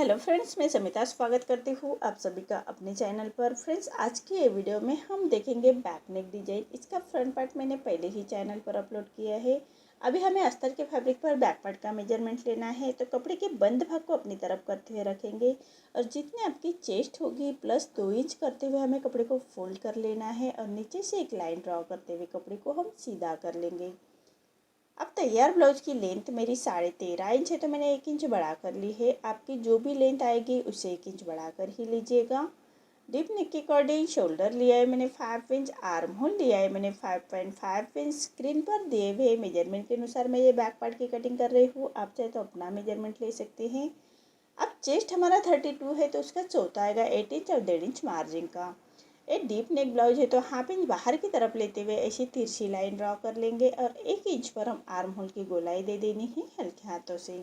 Hello friends, मैं समिता स्वागत करती हूँ आप सभी का अपने चैनल पर। फ्रेंड्स, आज की ये वीडियो में हम देखेंगे बैक नेक डिजाइन। इसका फ्रंट पार्ट मैंने पहले ही चैनल पर अपलोड किया है। अभी हमें अस्तर के फैब्रिक पर बैक पार्ट का मेजरमेंट लेना है, तो कपड़े के बंद भाग को अपनी तरफ करते हुए रखेंगे और जितनी आपकी चेस्ट होगी प्लस 2 इंच करते हुए हमें कपड़े को फोल्ड कर लेना है और नीचे से एक लाइन ड्रॉ करते हुए कपड़े को हम सीधा कर लेंगे। अब तैयार ब्लाउज की लेंथ मेरी 13.5 इंच है, तो मैंने 1 इंच बढ़ा कर ली है। आपकी जो भी लेंथ आएगी उसे 1 इंच बढ़ा कर ही लीजिएगा। डीप नेक के अकॉर्डिंग शोल्डर लिया है मैंने 5 इंच, आर्म होल लिया है मैंने 5.5 इंच। स्क्रीन पर दिए हुए मेजरमेंट के अनुसार मैं ये बैक पार्ट की कटिंग कर रही हूँ। आप चाहे तो अपना मेजरमेंट ले सकते हैं। अब चेस्ट हमारा 32 है, तो उसका चौथा आएगा 8 इंच और 1.5 इंच मार्जिन का। ये डीप नेक ब्लाउज है, तो हाफ इंच बाहर की तरफ लेते हुए ऐसी तिरछी लाइन ड्रॉ कर लेंगे और 1 इंच पर हम आर्म होल की गोलाई दे देनी है हल्के हाथों से।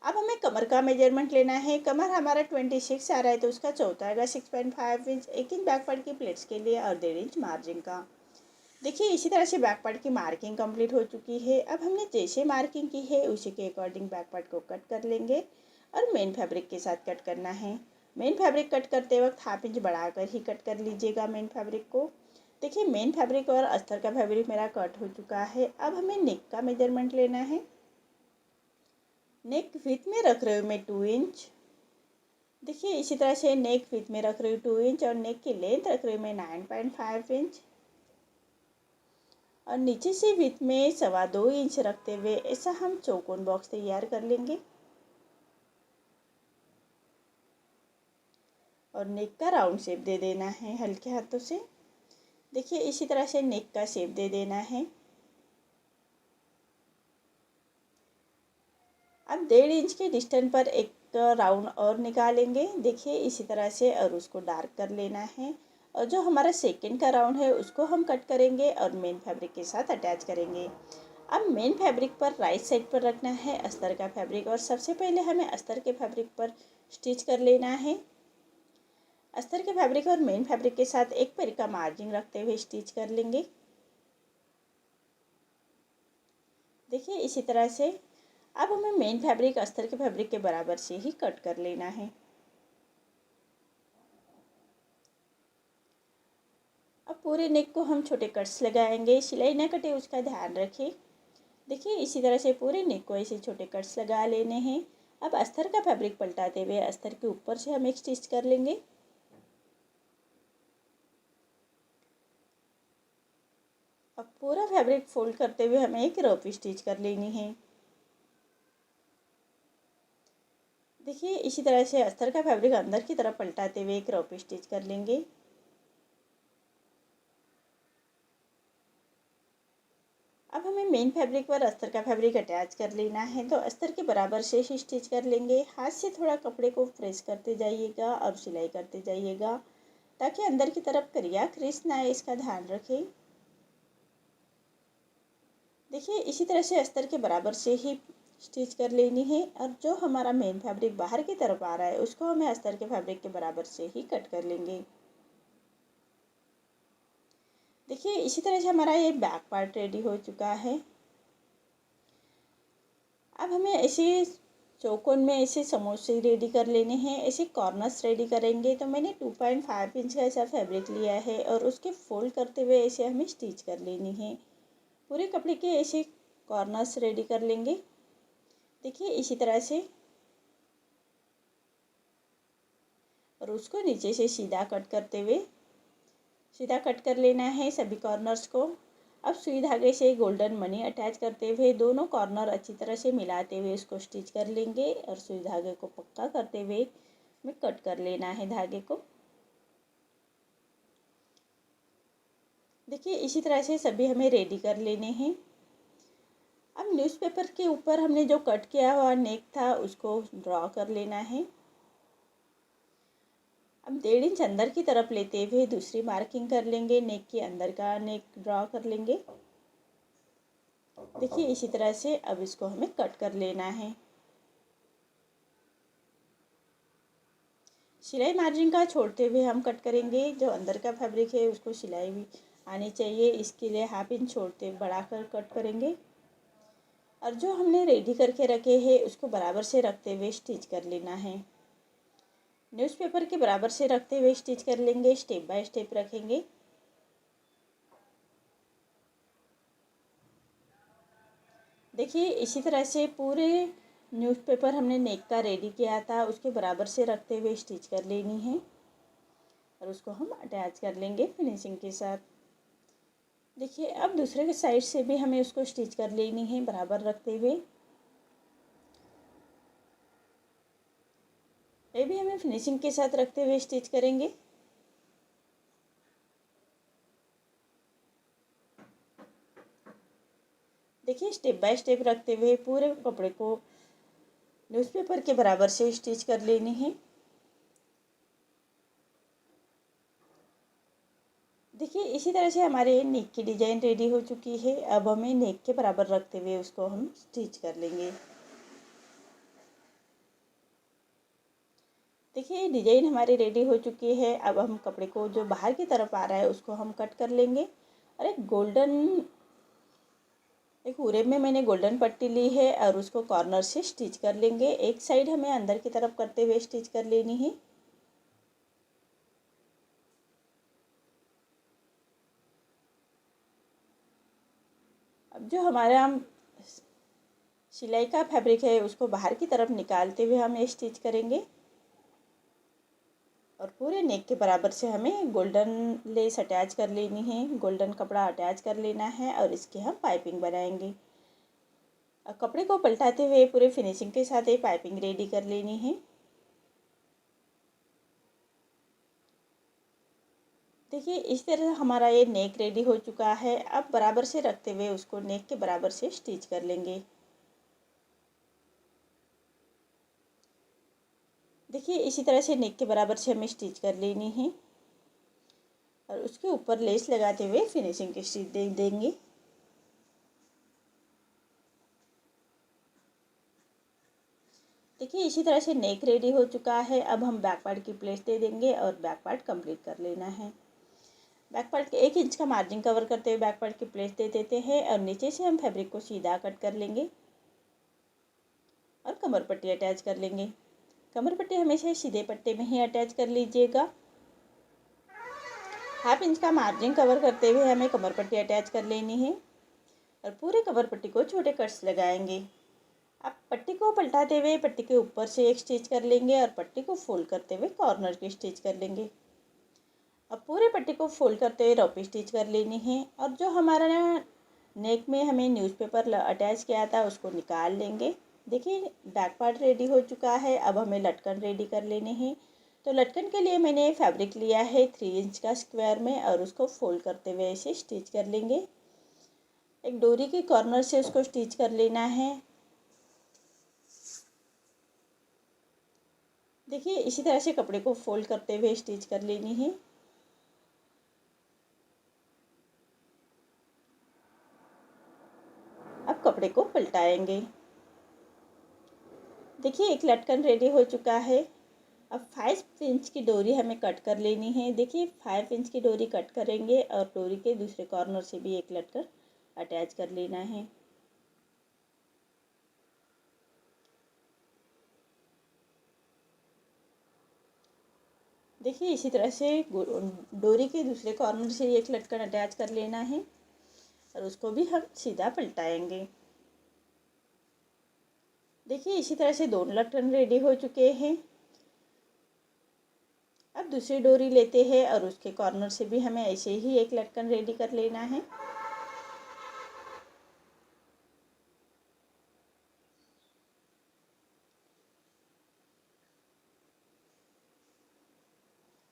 अब हमें कमर का मेजरमेंट लेना है। कमर हमारा 26 आ रहा है, तो उसका चौथा आएगा 6.5 इंच। 1 इंच बैक पार्ट की प्लेट्स के लिए और 1.5 इंच मार्जिन का। देखिए, इसी तरह से बैक पार्ट की मार्किंग कंप्लीट हो चुकी है। अब हमने जैसे मार्किंग की है उसी के अकॉर्डिंग बैक पार्ट को कट कर लेंगे और मेन फैब्रिक के साथ कट करना है। मेन फैब्रिक कट करते वक्त हाफ इंच बढ़ाकर ही कट कर लीजिएगा मेन फैब्रिक को। देखिए, मेन फैब्रिक और अस्तर का फैब्रिक मेरा कट हो चुका है। अब हमें नेक का मेजरमेंट लेना है। नेक विथ में रख रही हूँ मैं 2 इंच। देखिए, इसी तरह से नेक विथ में रख रही हूँ 2 इंच और नेक की लेंथ रख रही हूँ मैं 9.5 इंच और नीचे से विथ में 2.25 इंच रखते हुए ऐसा हम चौकोन बॉक्स तैयार कर लेंगे और नेक का राउंड शेप दे देना है हल्के हाथों से। देखिए, इसी तरह से नेक का शेप दे देना है। अब 1.5 इंच के डिस्टेंस पर एक राउंड और निकालेंगे। देखिए, इसी तरह से और उसको डार्क कर लेना है और जो हमारा सेकंड का राउंड है उसको हम कट करेंगे और मेन फैब्रिक के साथ अटैच करेंगे। अब मेन फैब्रिक पर राइट साइड पर रखना है अस्तर का फैब्रिक और सबसे पहले हमें अस्तर के फैब्रिक पर स्टिच कर लेना है। अस्तर के फैब्रिक और मेन फैब्रिक के साथ एक पैर का मार्जिन रखते हुए स्टिच कर लेंगे। देखिए, इसी तरह से अब हमें मेन फैब्रिक अस्तर के फैब्रिक के बराबर से ही कट कर लेना है। अब पूरे नेक को हम छोटे कट्स लगाएंगे, सिलाई ना कटे उसका ध्यान रखें। देखिए, इसी तरह से पूरे नेक को ऐसे छोटे कट्स लगा लेने हैं। अब अस्तर का फैब्रिक पलटाते हुए अस्तर के ऊपर से हम एक स्टिच कर लेंगे। अब पूरा फैब्रिक फोल्ड करते हुए हमें एक रफ स्टिच कर लेनी है। देखिए, इसी तरह से अस्तर का फैब्रिक अंदर की तरफ पलटाते हुए एक रफ स्टिच कर लेंगे। अब हमें मेन फैब्रिक पर अस्तर का फैब्रिक अटैच कर लेना है, तो अस्तर के बराबर से ही स्टिच कर लेंगे। हाथ से थोड़ा कपड़े को प्रेस करते जाइएगा और सिलाई करते जाइएगा ताकि अंदर की तरफ करिया क्रीज ना आए, इसका ध्यान रखें। देखिए, इसी तरह से अस्तर के बराबर से ही स्टिच कर लेनी है और जो हमारा मेन फैब्रिक बाहर की तरफ आ रहा है उसको हमें अस्तर के फैब्रिक के बराबर से ही कट कर लेंगे। देखिए, इसी तरह से हमारा ये बैक पार्ट रेडी हो चुका है। अब हमें ऐसे चौकोन में ऐसे समोसे रेडी कर लेने हैं। ऐसे कॉर्नर्स रेडी करेंगे, तो मैंने 2.5 इंच का ऐसा फैब्रिक लिया है और उसके फोल्ड करते हुए ऐसे हमें स्टिच कर लेनी है। पूरे कपड़े के ऐसे कॉर्नर्स रेडी कर लेंगे। देखिए, इसी तरह से और उसको नीचे से सीधा कट करते हुए सीधा कट कर लेना है सभी कॉर्नर्स को। अब सुई धागे से गोल्डन मनी अटैच करते हुए दोनों कॉर्नर अच्छी तरह से मिलाते हुए इसको स्टिच कर लेंगे और सुई धागे को पक्का करते हुए में कट कर लेना है धागे को। देखिए, इसी तरह से सभी हमें रेडी कर लेने हैं। अब न्यूज़पेपर के ऊपर हमने जो कट किया हुआ नेक था उसको ड्रॉ कर लेना है। अब 1.5 इंच अंदर की तरफ लेते हुए दूसरी मार्किंग कर लेंगे। नेक के अंदर का नेक ड्रॉ कर लेंगे। देखिए, इसी तरह से अब इसको हमें कट कर लेना है। सिलाई मार्जिन का छोड़ते हुए हम कट करेंगे। जो अंदर का फैब्रिक है उसको सिलाई भी आनी चाहिए, इसके लिए हाफ इंच छोड़ते बढ़ाकर कट करेंगे और जो हमने रेडी करके रखे हैं उसको बराबर से रखते हुए स्टिच कर लेना है। न्यूज़पेपर के बराबर से रखते हुए स्टिच कर लेंगे, स्टेप बाय स्टेप रखेंगे। देखिए इसी तरह से पूरे न्यूज़पेपर हमने नेक का रेडी किया था, उसके बराबर से रखते हुए स्टिच कर लेनी है और उसको हम अटैच कर लेंगे फिनिशिंग के साथ। देखिए अब दूसरे के साइड से भी हमें उसको स्टिच कर लेनी है बराबर रखते हुए। ये भी हमें फिनिशिंग के साथ रखते हुए स्टिच करेंगे। देखिए स्टेप बाय स्टेप रखते हुए पूरे कपड़े को न्यूज़पेपर के बराबर से स्टिच कर लेनी है। देखिए इसी तरह से हमारे नेक की डिज़ाइन रेडी हो चुकी है। अब हमें नेक के बराबर रखते हुए उसको हम स्टिच कर लेंगे। देखिए डिज़ाइन हमारी रेडी हो चुकी है। अब हम कपड़े को जो बाहर की तरफ आ रहा है उसको हम कट कर लेंगे और एक पूरे में मैंने गोल्डन पट्टी ली है और उसको कॉर्नर से स्टिच कर लेंगे। एक साइड हमें अंदर की तरफ करते हुए स्टिच कर लेनी है। अब जो हमारा सिलाई का फैब्रिक है उसको बाहर की तरफ निकालते हुए हम ये स्टिच करेंगे और पूरे नेक के बराबर से हमें गोल्डन लेस अटैच कर लेनी है, गोल्डन कपड़ा अटैच कर लेना है और इसकी हम पाइपिंग बनाएंगे। और कपड़े को पलटाते हुए पूरे फिनिशिंग के साथ ये पाइपिंग रेडी कर लेनी है। देखिए इस तरह हमारा ये नेक रेडी हो चुका है। अब बराबर से रखते हुए उसको नेक के बराबर से स्टिच कर लेंगे। देखिए इसी तरह से नेक के बराबर से हमें स्टिच कर लेनी है और उसके ऊपर लेस लगाते हुए फिनिशिंग की स्टिच दे देंगे। देखिए इसी तरह से नेक रेडी हो चुका है। अब हम बैक पार्ट की प्लेट दे देंगे और बैक पार्ट कंप्लीट कर लेना है। बैक पार्ट के 1 इंच का मार्जिन कवर करते हुए बैक पार्ट की प्लेट दे देते हैं और नीचे से हम फैब्रिक को सीधा कट कर लेंगे और कमर पट्टी अटैच कर लेंगे। कमर पट्टी हमेशा सीधे पट्टे में ही अटैच कर लीजिएगा। 1/2 इंच का मार्जिन कवर करते हुए हमें कमर पट्टी अटैच कर लेनी है और पूरे कमर पट्टी को छोटे कट्स लगाएंगे। अब पट्टी को पलटाते हुए पट्टी के ऊपर से एक स्टिच कर लेंगे और पट्टी को फोल्ड करते हुए कॉर्नर की स्टिच कर लेंगे। अब पूरे पट्टी को फोल्ड करते हुए रॉपी स्टिच कर लेनी है और जो हमारा नेक में हमें न्यूज़पेपर अटैच किया था उसको निकाल लेंगे। देखिए बैक पार्ट रेडी हो चुका है। अब हमें लटकन रेडी कर लेने हैं। तो लटकन के लिए मैंने फैब्रिक लिया है 3 इंच का स्क्वायर में और उसको फोल्ड करते हुए ऐसे स्टिच कर लेंगे। एक डोरी के कॉर्नर से उसको स्टिच कर लेना है। देखिए इसी तरह से कपड़े को फोल्ड करते हुए स्टिच कर लेनी है। अब कपड़े को पलटाएंगे। देखिए एक लटकन रेडी हो चुका है। अब 5 इंच की डोरी हमें कट कर लेनी है। देखिए 5 इंच की डोरी कट करेंगे और डोरी के दूसरे कॉर्नर से भी एक लटकन अटैच कर लेना है। देखिए इसी तरह से डोरी के दूसरे कॉर्नर से एक लटकन अटैच कर लेना है और उसको भी हम सीधा पलटाएंगे। देखिए इसी तरह से दोनों लटकन रेडी हो चुके हैं। अब दूसरी डोरी लेते हैं और उसके कॉर्नर से भी हमें ऐसे ही एक लटकन रेडी कर लेना है।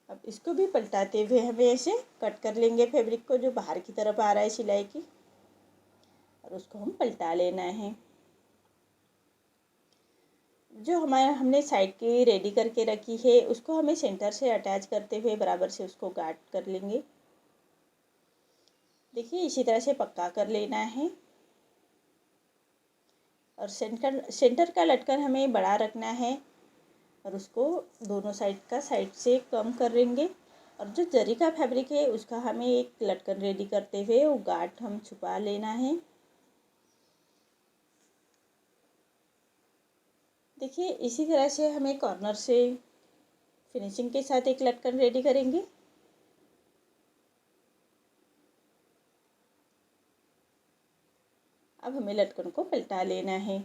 अब इसको भी पलटाते हुए हमें ऐसे कट कर लेंगे फैब्रिक को जो बाहर की तरफ आ रहा है सिलाई की और उसको हम पलटा लेना है। जो हमारा हमने साइड की रेडी करके रखी है उसको हमें सेंटर से अटैच करते हुए बराबर से उसको गार्ड कर लेंगे। देखिए इसी तरह से पक्का कर लेना है और सेंटर का लटकन हमें बड़ा रखना है और उसको दोनों साइड का साइड से कम करेंगे और जो जरी का फैब्रिक है उसका हमें एक लटकन रेडी करते हुए वो गांठ हम छुपा लेना है। देखिए इसी तरह से हमें कॉर्नर से फिनिशिंग के साथ एक लटकन रेडी करेंगे। अब हमें लटकन को पलटा लेना है।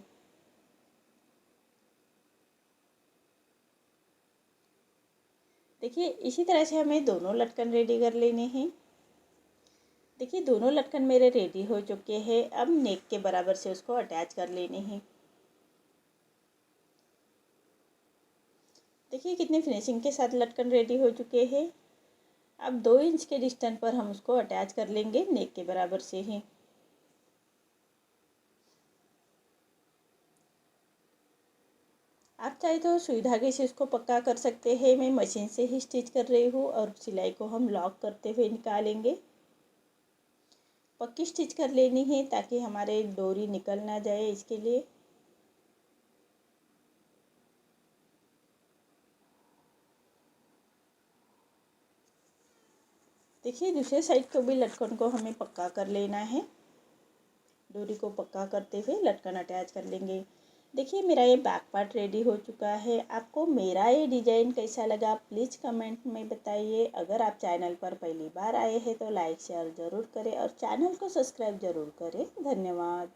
देखिए इसी तरह से हमें दोनों लटकन रेडी कर लेने हैं। देखिए दोनों लटकन मेरे रेडी हो चुके हैं। अब नेक के बराबर से उसको अटैच कर लेने हैं। देखिए कितनी फिनिशिंग के साथ लटकन रेडी हो चुके हैं। अब 2 इंच के डिस्टेंस पर हम उसको अटैच कर लेंगे नेक के बराबर से ही। आप चाहे तो सुई धागे से इसको पक्का कर सकते हैं। मैं मशीन से ही स्टिच कर रही हूँ और सिलाई को हम लॉक करते हुए निकालेंगे। पक्की स्टिच कर लेनी है ताकि हमारे डोरी निकल ना जाए, इसके लिए। देखिए दूसरे साइड को भी लटकन को हमें पक्का कर लेना है। डोरी को पक्का करते हुए लटकन अटैच कर लेंगे। देखिए मेरा ये बैक पार्ट रेडी हो चुका है। आपको मेरा ये डिज़ाइन कैसा लगा प्लीज़ कमेंट में बताइए। अगर आप चैनल पर पहली बार आए हैं तो लाइक शेयर ज़रूर करें और चैनल को सब्सक्राइब ज़रूर करें। धन्यवाद।